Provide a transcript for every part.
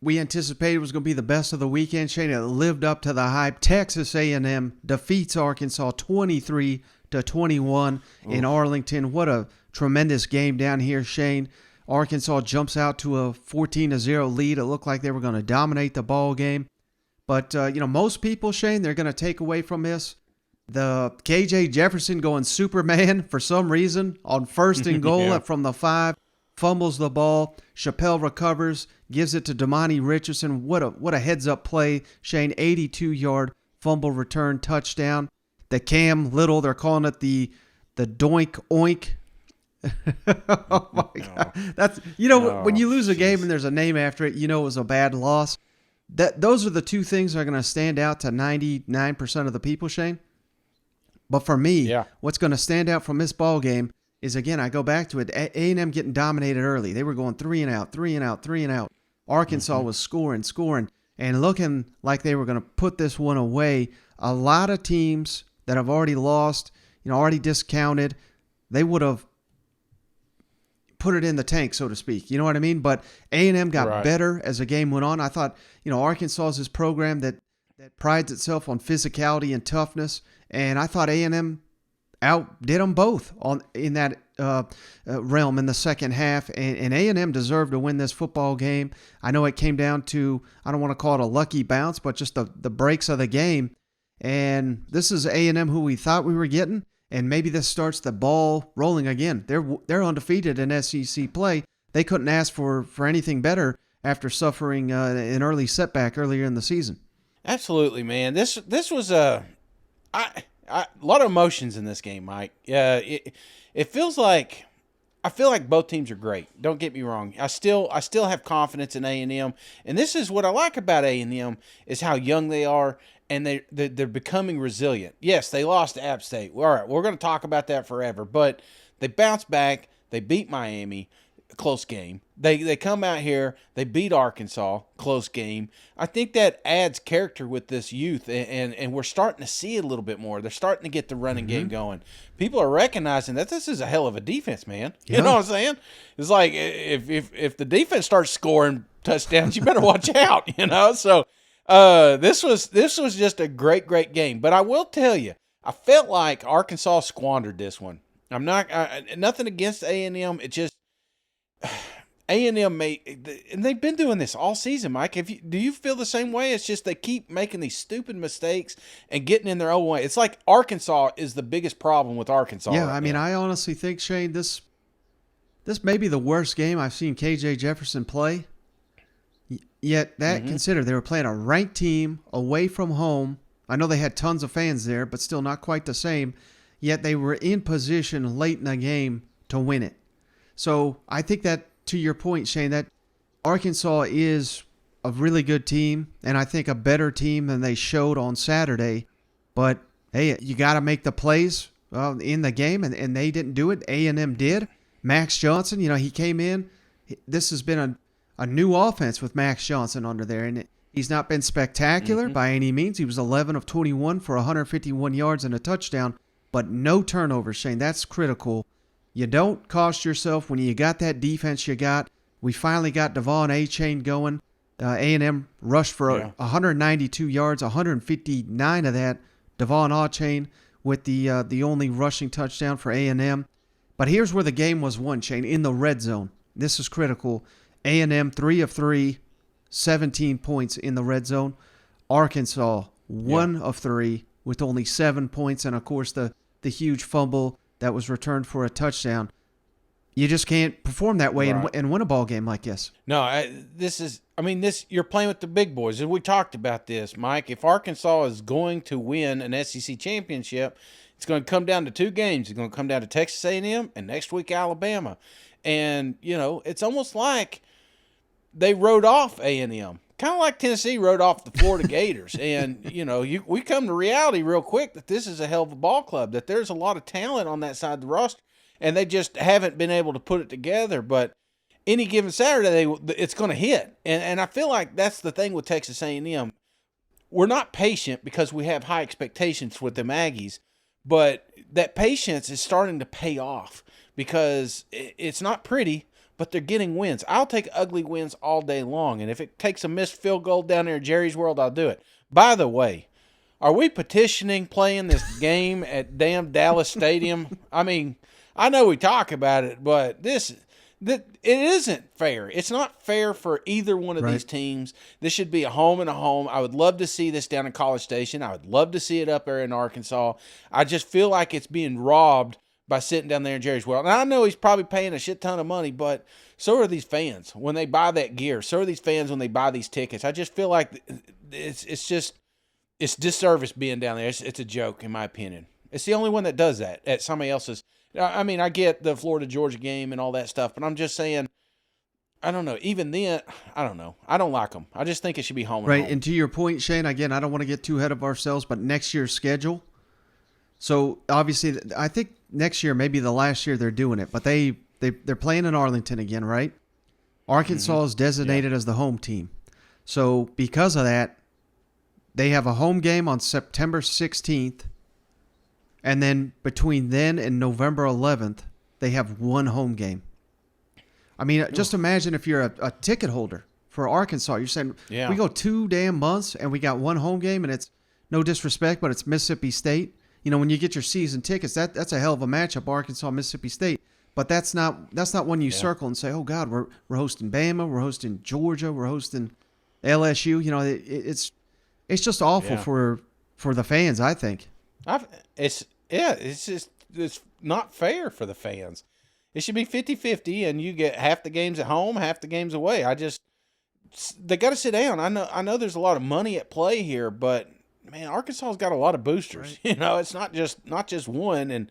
we anticipated was going to be the best of the weekend, Shane. It lived up to the hype. Texas A&M defeats Arkansas 23-21 in Arlington. What a tremendous game down here, Shane. Arkansas jumps out to a 14-0 lead. It looked like they were going to dominate the ball game. But, most people, Shane, they're going to take away from this the KJ Jefferson going Superman for some reason on first and goal from the 5. Fumbles the ball. Chappelle recovers, gives it to Damani Richardson. What a heads-up play. Shane, 82-yard fumble return touchdown. The Cam Little, they're calling it the doink oink. Oh, my God. That's when you lose a game and there's a name after it, it was a bad loss. Those are the two things that are going to stand out to 99% of the people, Shane. But for me, what's going to stand out from this ball game is, again, I go back to it, A&M getting dominated early. They were going 3 and out. Arkansas was scoring, and looking like they were going to put this one away. A lot of teams that have already lost, already discounted, they would have put it in the tank, so to speak. You know what I mean? But A&M got better as the game went on. I thought, Arkansas is this program that prides itself on physicality and toughness, and I thought A&M outdid them both in that realm in the second half, and A&M deserved to win this football game. I know it came down to, I don't want to call it a lucky bounce, but just the breaks of the game. And this is A&M who we thought we were getting, and maybe this starts the ball rolling again. They're undefeated in SEC play. They couldn't ask for anything better after suffering an early setback earlier in the season. Absolutely, man. This was a lot of emotions in this game, Mike. It feels like, I feel like both teams are great. Don't get me wrong. I still have confidence in A&M, and this is what I like about A&M is how young they are, and they're becoming resilient. Yes, they lost to App State. All right, we're going to talk about that forever, but they bounced back. They beat Miami, close game. They come out here, they beat Arkansas, close game. I think that adds character with this youth, and we're starting to see it a little bit more. They're starting to get the running game going. People are recognizing that this is a hell of a defense, man. You know what I'm saying? It's like if the defense starts scoring touchdowns, you better watch out. So this was just a great game. But I will tell you, I felt like Arkansas squandered this one. I'm not nothing against A&M. It just A&M and they've been doing this all season, Mike. Do you feel the same way? It's just they keep making these stupid mistakes and getting in their own way. It's like Arkansas is the biggest problem with Arkansas. Yeah, I honestly think, Shane, this may be the worst game I've seen KJ Jefferson play. Yet consider they were playing a ranked team away from home. I know they had tons of fans there, but still not quite the same. Yet they were in position late in the game to win it. So I think that, to your point, Shane, that Arkansas is a really good team, and I think a better team than they showed on Saturday. But, hey, you got to make the plays in the game, and they didn't do it. A&M did. Max Johnson, he came in. This has been a new offense with Max Johnson under there, and he's not been spectacular by any means. He was 11 of 21 for 151 yards and a touchdown, but no turnovers, Shane. That's critical. You don't cost yourself when you got that defense you got. We finally got Devon Achane going. A&M rushed for 192 yards, 159 of that. Devon Achane with the only rushing touchdown for A&M. But here's where the game was won, Shane, in the red zone. This is critical. A&M 3 of 3, 17 points in the red zone. Arkansas 1 of 3 with only 7 points, and of course the huge fumble that was returned for a touchdown. You just can't perform that way and win a ball game like this. No, you're playing with the big boys. And we talked about this, Mike. If Arkansas is going to win an SEC championship, it's going to come down to 2 games. It's going to come down to Texas A&M and next week Alabama. And, it's almost like they wrote off A&M. Kind of like Tennessee wrote off the Florida Gators. And, we come to reality real quick that this is a hell of a ball club, that there's a lot of talent on that side of the roster, and they just haven't been able to put it together. But any given Saturday, it's going to hit. And I feel like that's the thing with Texas A&M. We're not patient because we have high expectations with them Aggies, but that patience is starting to pay off because it's not pretty, but they're getting wins. I'll take ugly wins all day long, and if it takes a missed field goal down there in Jerry's World, I'll do it. By the way, are we petitioning playing this game at damn Dallas Stadium? I mean, I know we talk about it, but it isn't fair. It's not fair for either one of these teams. This should be a home and a home. I would love to see this down in College Station. I would love to see it up there in Arkansas. I just feel like it's being robbed by sitting down there in Jerry's World. And I know he's probably paying a shit ton of money, but so are these fans when they buy that gear. So are these fans when they buy these tickets. I just feel like it's disservice being down there. It's a joke, in my opinion. It's the only one that does that at somebody else's. I mean, I get the Florida-Georgia game and all that stuff, but I'm just saying, I don't know. Even then, I don't know. I don't like them. I just think it should be home and right. home. And to your point, Shane, again, I don't want to get too ahead of ourselves, but next year's schedule. So obviously, I think next year may be the last year they're doing it, but they're playing in Arlington again, right? Arkansas is designated as the home team. So because of that, they have a home game on September 16th, and then between then and November 11th, they have one home game. I mean, just imagine if you're a ticket holder for Arkansas. You're saying, we go 2 damn months and we got one home game, and it's no disrespect, but it's Mississippi State. You know, when you get your season tickets, that's a hell of a matchup, Arkansas, Mississippi State. But that's not one you circle and say, oh, God, we're hosting Bama, we're hosting Georgia, we're hosting LSU. You know, it's just awful for the fans, I think. It's not fair for the fans. It should be 50-50, and you get half the games at home, half the games away. They got to sit down. I know there's a lot of money at play here, but man, Arkansas's got a lot of boosters. Right. You know, it's not just one, and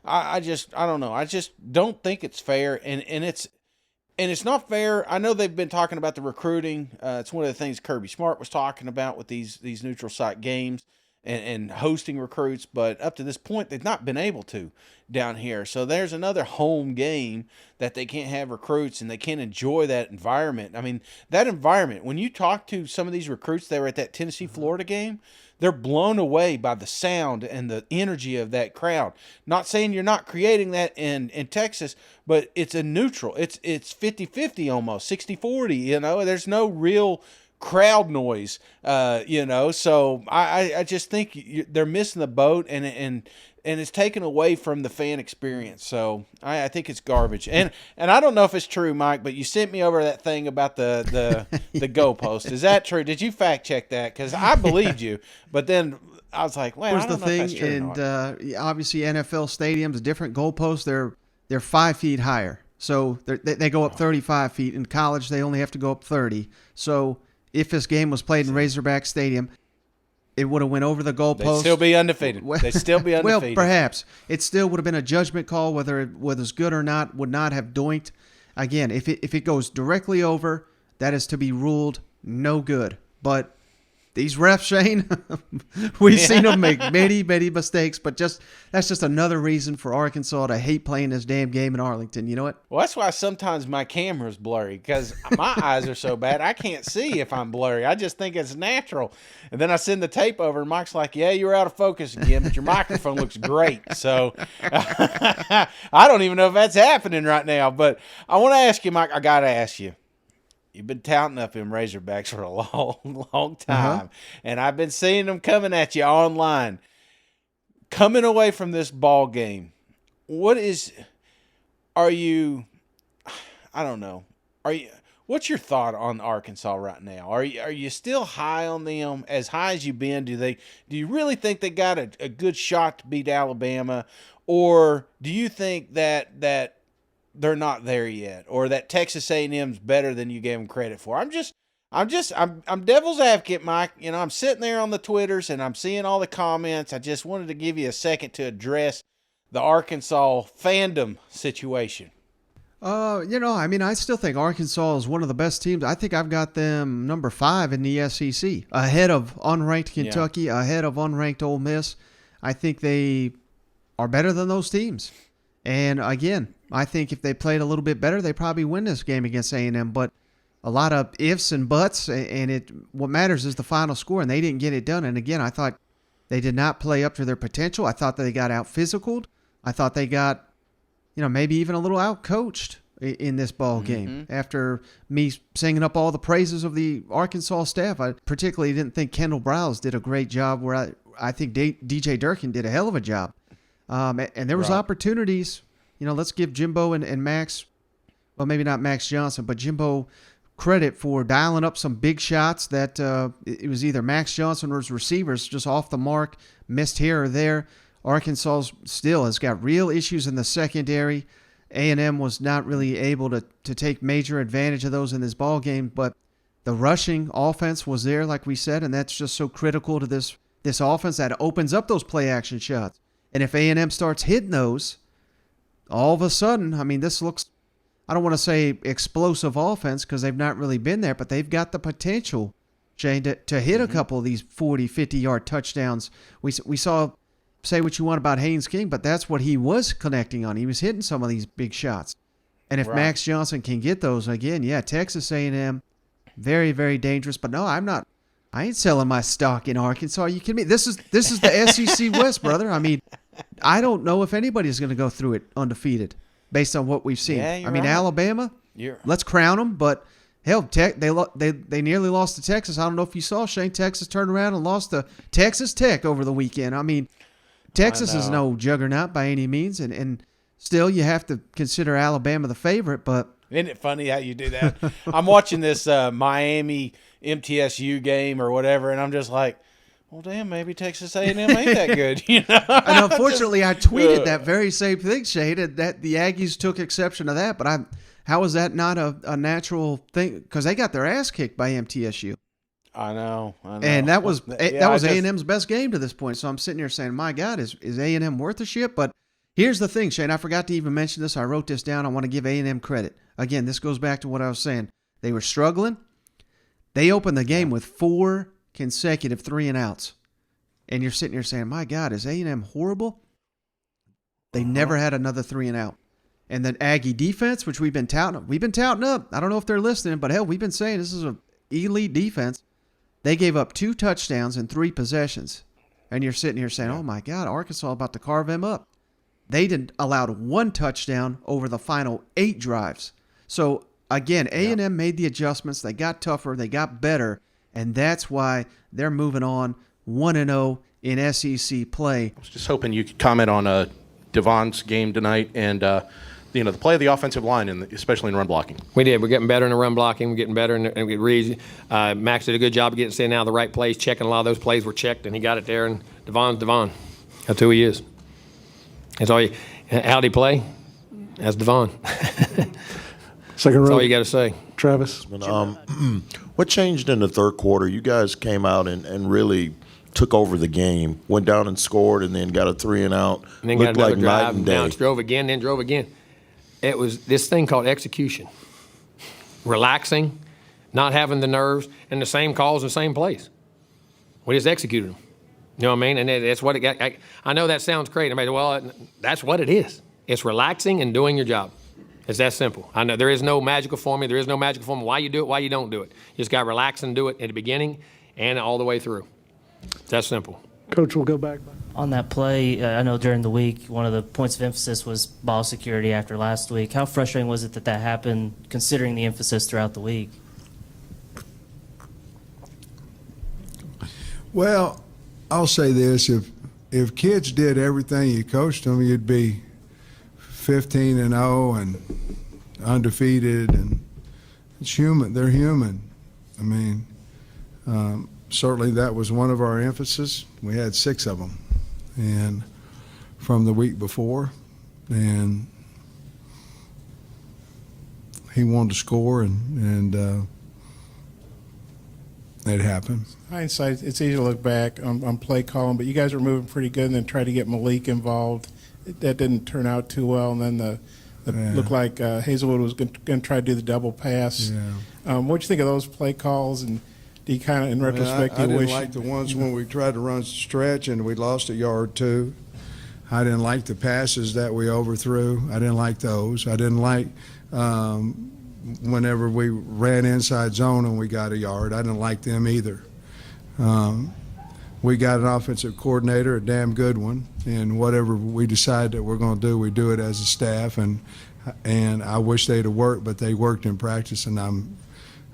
I don't know. I just don't think it's fair, and it's not fair. I know they've been talking about the recruiting. It's one of the things Kirby Smart was talking about with these neutral site games and hosting recruits, but up to this point, they've not been able to down here. So there's another home game that they can't have recruits, and they can't enjoy that environment. I mean, that environment, when you talk to some of these recruits that were at that Tennessee-Florida game, they're blown away by the sound and the energy of that crowd. Not saying you're not creating that in Texas, but it's a neutral. It's 50-50 almost, 60-40, you know. There's no real crowd noise, you know. So I just think they're missing the boat, and it's taken away from the fan experience. So I think it's garbage. And I don't know if it's true, Mike, but you sent me over that thing about the goalpost. Is that true? Did you fact check that? Because I believed you, but then I was like, well, I don't know if that's true. And obviously NFL stadiums, different goalposts, they're 5 feet higher. So they go up 35 feet. In college, they only have to go up 30. So if this game was played in Razorback Stadium, it would have went over the goalpost. They'd still be undefeated. They'd still be undefeated. Well, perhaps. It still would have been a judgment call whether it was good or not, would not have doinked. Again, if it goes directly over, that is to be ruled no good. But these refs, Shane, we've seen them make many, many mistakes, but that's just another reason for Arkansas to hate playing this damn game in Arlington. You know what? Well, that's why sometimes my camera's blurry, because my eyes are so bad I can't see if I'm blurry. I just think it's natural. And then I send the tape over, and Mike's like, yeah, you're out of focus again, but your microphone looks great. So I don't even know if that's happening right now. But I want to ask you, Mike, I got to ask you. You've been touting up them Razorbacks for a long, long time. And I've been seeing them coming at you online. Coming away from this ball game, what's your thought on Arkansas right now? Are you still high on them? As high as you've been, do you really think they got a good shot to beat Alabama? Or do you think that they're not there yet, or that Texas A&M's better than you gave them credit for? I'm devil's advocate, Mike. You know, I'm sitting there on the Twitters and I'm seeing all the comments. I just wanted to give you a second to address the Arkansas fandom situation. I still think Arkansas is one of the best teams. I think I've got them number 5 in the SEC, ahead of unranked Kentucky, ahead of unranked Ole Miss. I think they are better than those teams. And again, I think if they played a little bit better, they probably win this game against A&M. But a lot of ifs and buts, and what matters is the final score, and they didn't get it done. And again, I thought they did not play up to their potential. I thought they got out-physicaled. I thought they got, maybe even a little out-coached. in this ball game. After me singing up all the praises of the Arkansas staff, I particularly didn't think Kendall Browse did a great job, where I think DJ Durkin did a hell of a job. And there was opportunities. Let's give Jimbo and Max, well, maybe not Max Johnson, but Jimbo credit for dialing up some big shots that it was either Max Johnson or his receivers just off the mark, missed here or there. Arkansas still has got real issues in the secondary. A&M was not really able to take major advantage of those in this ball game, but the rushing offense was there, like we said, and that's just so critical to this offense that opens up those play-action shots. And if A&M starts hitting those, all of a sudden, this looks, I don't want to say explosive offense because they've not really been there, but they've got the potential, Shane, to hit a couple of these 40, 50-yard touchdowns. We saw, say what you want about Haynes King, but that's what he was connecting on. He was hitting some of these big shots. And if Max Johnson can get those, again, Texas A&M, very, very dangerous. But no, I ain't selling my stock in Arkansas. Are you kidding me? This is the SEC West, brother. I don't know if anybody's going to go through it undefeated based on what we've seen. Yeah, right. Alabama, let's crown them, but hell, they nearly lost to Texas. I don't know if you saw, Shane, Texas turned around and lost to Texas Tech over the weekend. Texas is no juggernaut by any means, and still you have to consider Alabama the favorite, but isn't it funny how you do that? I'm watching this Miami MTSU game or whatever, and I'm just like, well, damn, maybe Texas A&M ain't that good, And unfortunately, I tweeted that very same thing, Shane, and that the Aggies took exception to that. But how is that not a natural thing? Because they got their ass kicked by MTSU. I know. And that was A&M's best game to this point. So I'm sitting here saying, my God, is A&M worth the shit? But here's the thing, Shane. I forgot to even mention this. I wrote this down. I want to give A&M credit. Again, this goes back to what I was saying. They were struggling. They opened the game with 4 consecutive 3-and-outs. And you're sitting here saying, my God, is A&M horrible? They never had another 3-and-out. And then Aggie defense, which we've been touting up. I don't know if they're listening, but hell, we've been saying this is an elite defense. They gave up 2 touchdowns in 3 possessions. And you're sitting here saying, oh my God, Arkansas about to carve them up. They didn't allowed 1 touchdown over the final 8 drives. So again, A&M made the adjustments. They got tougher. They got better. And that's why they're moving on 1-0 in SEC play. I was just hoping you could comment on Devon's game tonight and the play of the offensive line, especially in run blocking. We did. We're getting better in the run blocking. We're getting better in the reads. Max did a good job of getting out of the right plays, checking a lot of those plays were checked, and he got it there. And Devon's Devon. That's who he is. That's all. How'd he play? That's Devon. Second row. That's all you got to say. Travis. What changed in the third quarter? You guys came out and really took over the game, went down and scored, and then got a 3-and-out. And then Looked got another like drive, night and down, day. drove again, then drove again. It was this thing called execution. Relaxing, not having the nerves, and the same calls and same plays. We just executed them. You know what I mean? And that's what it got. I know that sounds crazy. Well, that's what it is. It's relaxing and doing your job. It's that simple. I know there is no magical formula. There is no magical formula. Why you do it, why you don't do it. You just got to relax and do it at the beginning and all the way through. It's that simple. Coach will go back. On that play, I know during the week, one of the points of emphasis was ball security after last week. How frustrating was it that happened, considering the emphasis throughout the week? Well, I'll say this: if kids did everything you coached them, you'd be 15-0 and undefeated, and it's human. They're human. Certainly that was one of our emphasis. We had 6 of them, and from the week before, and he wanted to score, and it happened. Hindsight, it's easy to look back on play calling, but you guys were moving pretty good and then tried to get Malik involved. That didn't turn out too well, and then looked like Hazelwood was going to try to do the double pass. Yeah. What do you think of those play calls, and do you kind of, in retrospect, I you didn't wish? like the ones when we tried to run stretch and we lost a yard too. I didn't like the passes that we overthrew. I didn't like those. I didn't like whenever we ran inside zone and we got a yard. I didn't like them either. We got an offensive coordinator, a damn good one, and whatever we decide that we're going to do, we do it as a staff, and and I wish they'd have worked, but they worked in practice, and I'm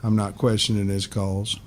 not questioning his calls.